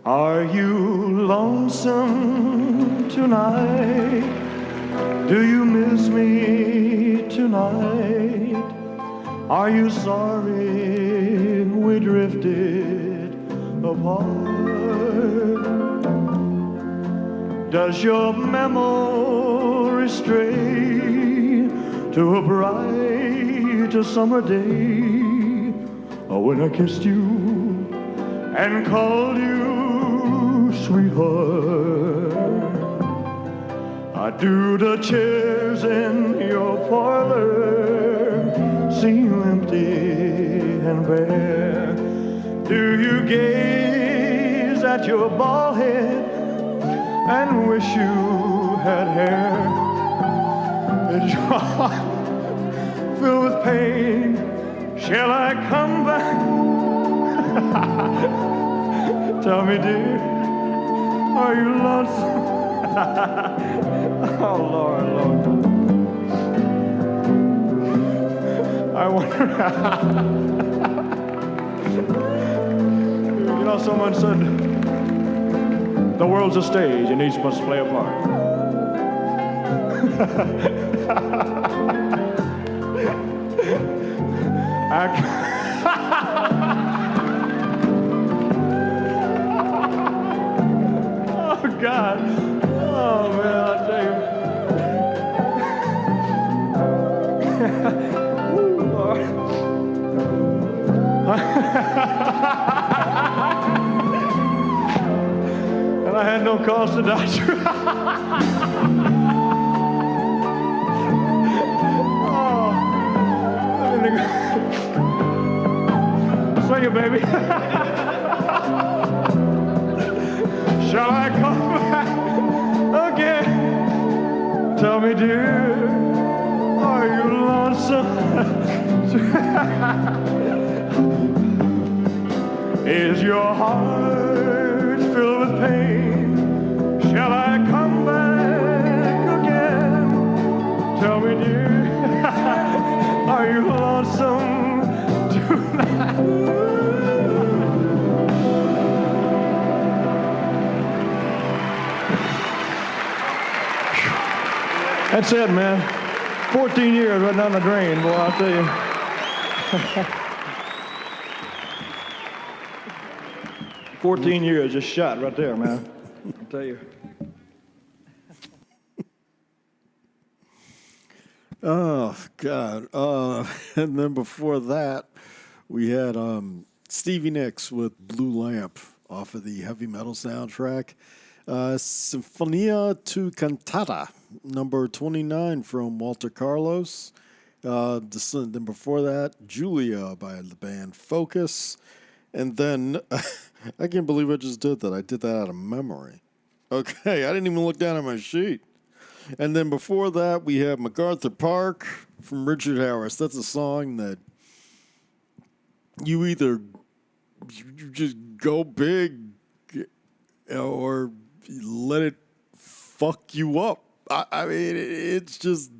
Are you lonesome tonight? Do you miss me tonight? Are you sorry we drifted apart? Does your memory stray to a bright summer day, or when I kissed you and called you sweetheart? Do the chairs in your parlor seem empty and bare? Do you gaze at your bald head and wish you had hair. Is your heart filled with pain? Shall I come back? Tell me, dear, are you lonesome? Oh, Lord, Lord. I wonder. You know, someone said, the world's a stage and each must play a part. Oh, God. Oh, man, I tell you. Ooh, Lord. And I had no cause to die. Oh. Sing it, baby. Shall I come back again? Tell me, dear, are you lonesome? Is your heart filled with pain? Shall I come back again? Tell me, dear, are you lonesome tonight? That's it, man. 14 years right down the drain, boy, I'll tell you. 14 years just shot right there, man. I'll tell you. Oh, God. And then before that, we had Stevie Nicks with Blue Lamp off of the heavy metal soundtrack. Sinfonia to Cantata, number 29 from Walter Carlos. Then before that, Julia by the band Focus. And then, I can't believe I just did that. I did that out of memory. Okay, I didn't even look down at my sheet. And then before that, we have MacArthur Park from Richard Harris. That's a song that you either you just go big or let it fuck you up. I mean, it's just...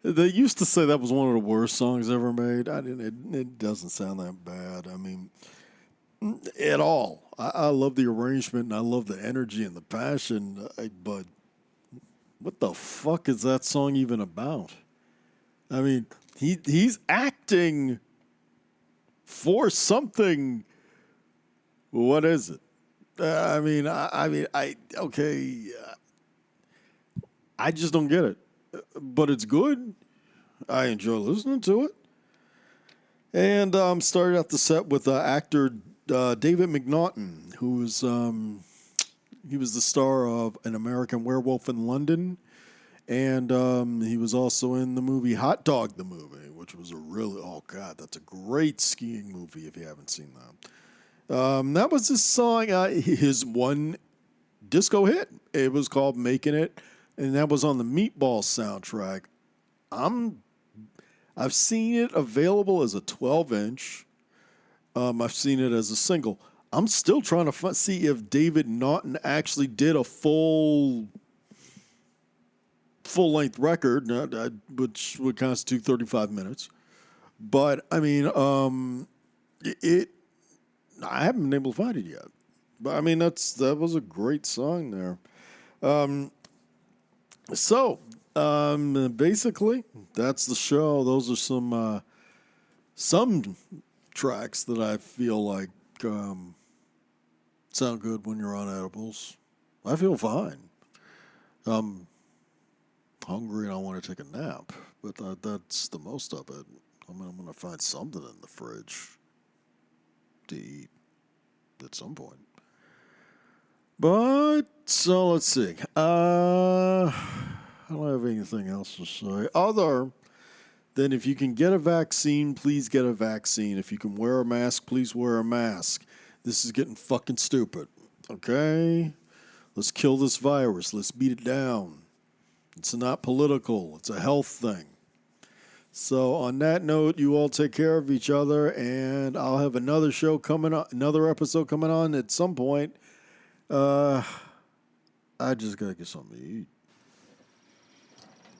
They used to say that was one of the worst songs ever made. It doesn't sound that bad. I mean, at all. I love the arrangement and I love the energy and the passion. But what the fuck is that song even about? I mean, he's acting for something. What is it? Okay. I just don't get it. But it's good. I enjoy listening to it. And started out the set with actor David McNaughton, who was he was the star of An American Werewolf in London, and he was also in the movie Hot Dog the Movie, which was a really that's a great skiing movie if you haven't seen that. That was his song, his one disco hit. It was called "Making It." And that was on the Meatball soundtrack. I've seen it available as a 12-inch. I've seen it as a single. I'm still trying to see if David Naughton actually did a full-length record, which would constitute 35 minutes. But, I mean, I haven't been able to find it yet. But, I mean, that was a great song there. So, basically, that's the show. Those are some tracks that I feel like sound good when you're on edibles. I feel fine. I'm hungry and I want to take a nap, but that's the most of it. I mean, I'm going to find something in the fridge to eat at some point. But, so let's see. I don't have anything else to say other than if you can get a vaccine, please get a vaccine. If you can wear a mask, please wear a mask. This is getting fucking stupid. Okay? Let's kill this virus. Let's beat it down. It's not political. It's a health thing. So on that note, you all take care of each other, and I'll have another show coming on, another episode coming on at some point. I just gotta get something to eat.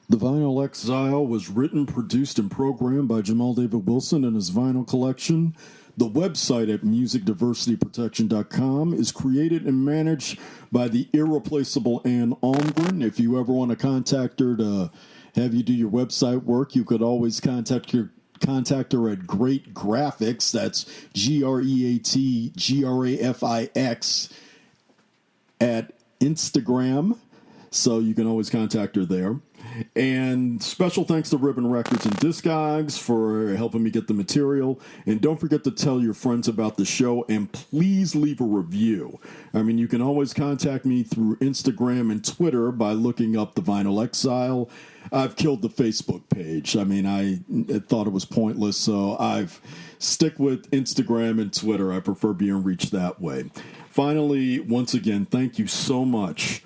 The Vinyl Exile was written, produced, and programmed by Jamal David Wilson and his vinyl collection. The website at musicdiversityprotection.com is created and managed by the irreplaceable Ann Almgren. If you ever want to contact her to have you do your website work, you could always contact her at Great Graphics. That's GreatGrafix at Instagram. So you can always contact her there. And special thanks to Ribbon Records and Discogs for helping me get the material. And don't forget to tell your friends about the show, and please leave a review. I mean, you can always contact me through Instagram and Twitter by looking up The Vinyl Exile. I've killed the Facebook page. I mean, I thought it was pointless, so I've stick with Instagram and Twitter. I prefer being reached that way. Finally, once again, thank you so much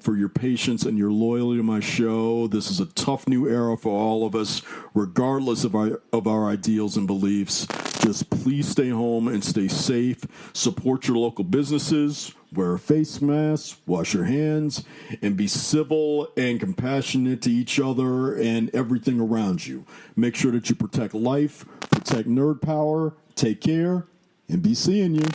for your patience and your loyalty to my show. This is a tough new era for all of us, regardless of our ideals and beliefs. Just please stay home and stay safe. Support your local businesses. Wear a face mask, wash your hands, and be civil and compassionate to each other and everything around you. Make sure that you protect life, protect nerd power. Take care, and be seeing you.